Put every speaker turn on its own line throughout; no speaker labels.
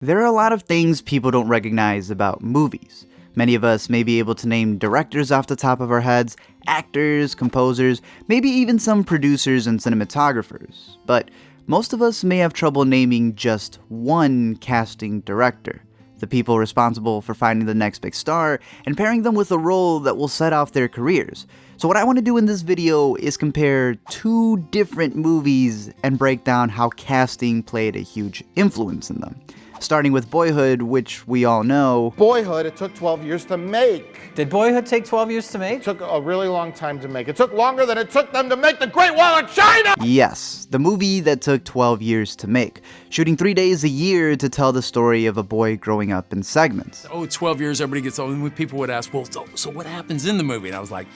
There are a lot of things people don't recognize about movies. Many of us may be able to name directors off the top of our heads, actors, composers, maybe even some producers and cinematographers. But most of us may have trouble naming just one casting director, the people responsible for finding the next big star and pairing them with a role that will set off their careers. So what I want to do in this video is compare two different movies and break down how casting played a huge influence in them. Starting with Boyhood, which we all know.
Boyhood, it took 12 years to make.
Did Boyhood take 12 years to make?
It took a really long time to make. It took longer than it took them to make the Great Wall of China!
Yes, the movie that took 12 years to make, shooting 3 days a year to tell the story of a boy growing up in segments.
Oh, 12 years, everybody gets old, and people would ask, well, so what happens in the movie? And I was like,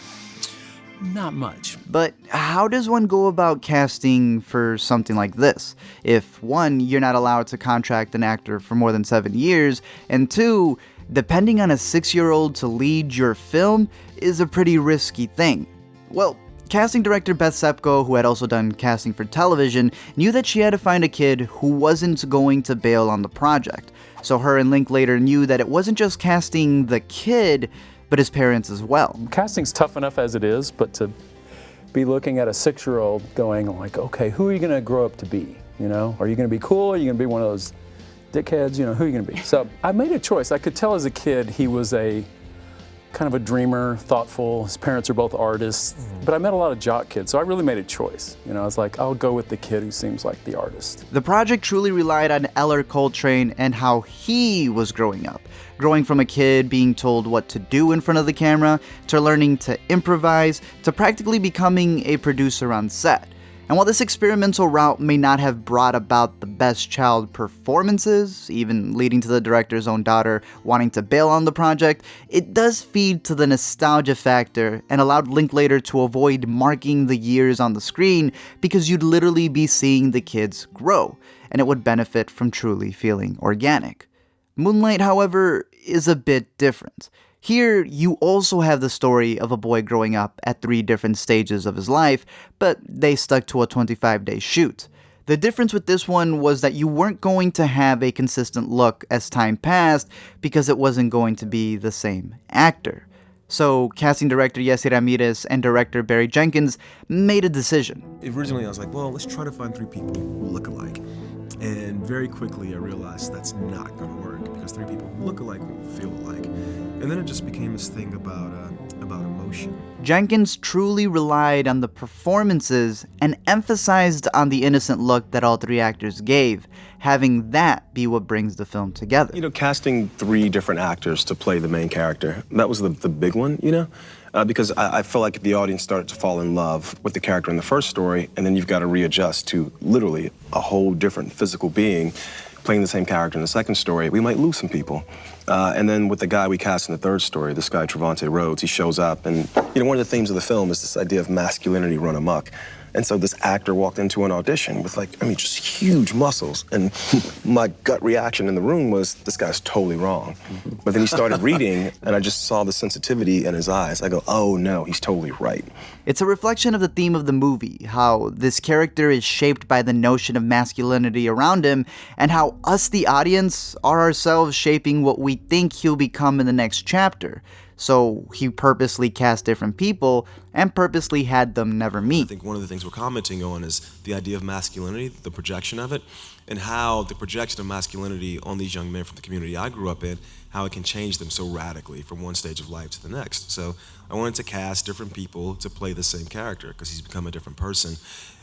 not much.
But how does one go about casting for something like this? If one, you're not allowed to contract an actor for more than 7 years, and two, depending on a 6-year-old to lead your film is a pretty risky thing. Well, casting director Beth Sepko, who had also done casting for television, knew that she had to find a kid who wasn't going to bail on the project. So her and Linklater knew that it wasn't just casting the kid, but his parents as well.
Casting's tough enough as it is, but to be looking at a 6-year-old going like, okay, who are you gonna grow up to be? You know, are you gonna be cool? Are you gonna be one of those dickheads? You know, who are you gonna be? So I made a choice. I could tell as a kid he was a kind of a dreamer, thoughtful. His parents are both artists, but I met a lot of jock kids, so I really made a choice. You know, I was like, I'll go with the kid who seems like the artist.
The project truly relied on Ellar Coltrane and how he was growing up. Growing from a kid being told what to do in front of the camera, to learning to improvise, to practically becoming a producer on set. And while this experimental route may not have brought about the best child performances, even leading to the director's own daughter wanting to bail on the project, it does feed to the nostalgia factor and allowed Linklater to avoid marking the years on the screen because you'd literally be seeing the kids grow, and it would benefit from truly feeling organic. Moonlight, however, is a bit different. Here, you also have the story of a boy growing up at 3 different stages of his life, but they stuck to a 25-day shoot. The difference with this one was that you weren't going to have a consistent look as time passed because it wasn't going to be the same actor. So, casting director Jesse Ramirez and director Barry Jenkins made a decision.
Originally, I was like, well, let's try to find 3 people who look alike. And very quickly, I realized that's not going to work because 3 people who look alike won't feel alike. And then it just became this thing about emotion.
Jenkins truly relied on the performances and emphasized on the innocent look that all 3 actors gave, having that be what brings the film together.
You know, casting 3 different actors to play the main character, that was the big one, you know? Because I felt like the audience started to fall in love with the character in the first story, and then you've got to readjust to literally a whole different physical being playing the same character in the second story. We might lose some people. And then with the guy we cast in the third story, this guy Trevante Rhodes, he shows up, and you know, one of the themes of the film is this idea of masculinity run amok. And so this actor walked into an audition with just huge muscles. And my gut reaction in the room was, this guy's totally wrong. But then he started reading, and I just saw the sensitivity in his eyes. I go, oh no, he's totally right.
It's a reflection of the theme of the movie, how this character is shaped by the notion of masculinity around him, and how us, the audience, are ourselves shaping what we think he'll become in the next chapter. So he purposely cast different people and purposely had them never meet.
I think one of the things we're commenting on is the idea of masculinity, the projection of it, and how the projection of masculinity on these young men from the community I grew up in, how it can change them so radically from one stage of life to the next. So I wanted to cast different people to play the same character because he's become a different person.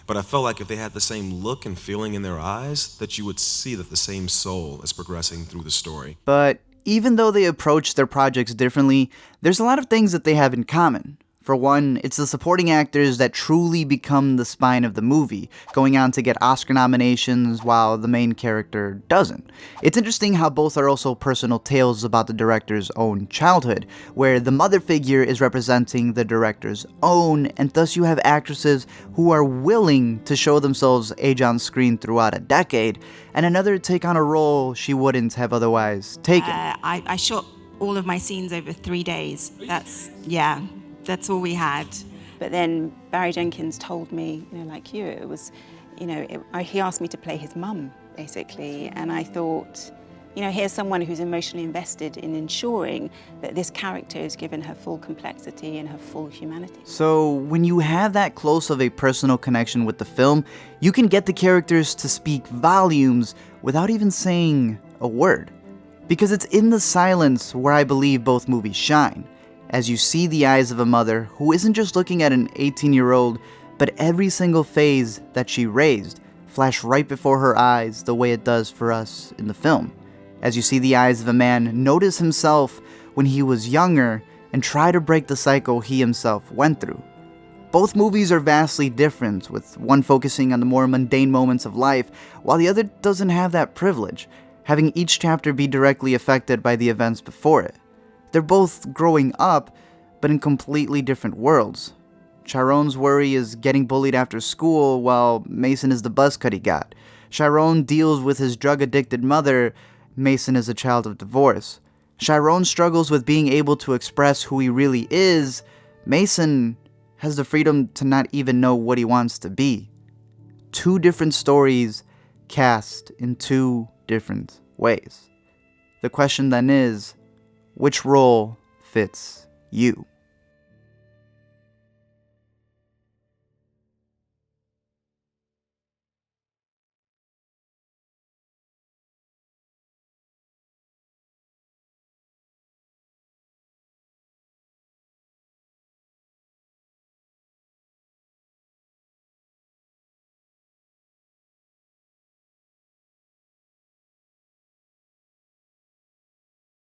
But I felt like if they had the same look and feeling in their eyes, that you would see that the same soul is progressing through the story.
But even though they approach their projects differently, there's a lot of things that they have in common. For one, it's the supporting actors that truly become the spine of the movie, going on to get Oscar nominations while the main character doesn't. It's interesting how both are also personal tales about the director's own childhood, where the mother figure is representing the director's own, and thus you have actresses who are willing to show themselves age on screen throughout a decade, and another take on a role she wouldn't have otherwise taken.
I shot all of my scenes over 3 days. That's all we had.
But then Barry Jenkins told me, like you, it was, he asked me to play his mum, basically. And I thought, You know, here's someone who's emotionally invested in ensuring that this character is given her full complexity and her full humanity.
So when you have that close of a personal connection with the film, you can get the characters to speak volumes without even saying a word. Because it's in the silence where I believe both movies shine, as you see the eyes of a mother who isn't just looking at an 18-year-old, but every single phase that she raised flash right before her eyes the way it does for us in the film. As you see the eyes of a man notice himself when he was younger and try to break the cycle he himself went through. Both movies are vastly different, with one focusing on the more mundane moments of life, while the other doesn't have that privilege, having each chapter be directly affected by the events before it. They're both growing up, but in completely different worlds. Chiron's worry is getting bullied after school, while Mason is the buzz cut he got. Chiron deals with his drug-addicted mother. Mason is a child of divorce. Chiron struggles with being able to express who he really is. Mason has the freedom to not even know what he wants to be. Two different stories cast in two different ways. The question then is, which role fits you?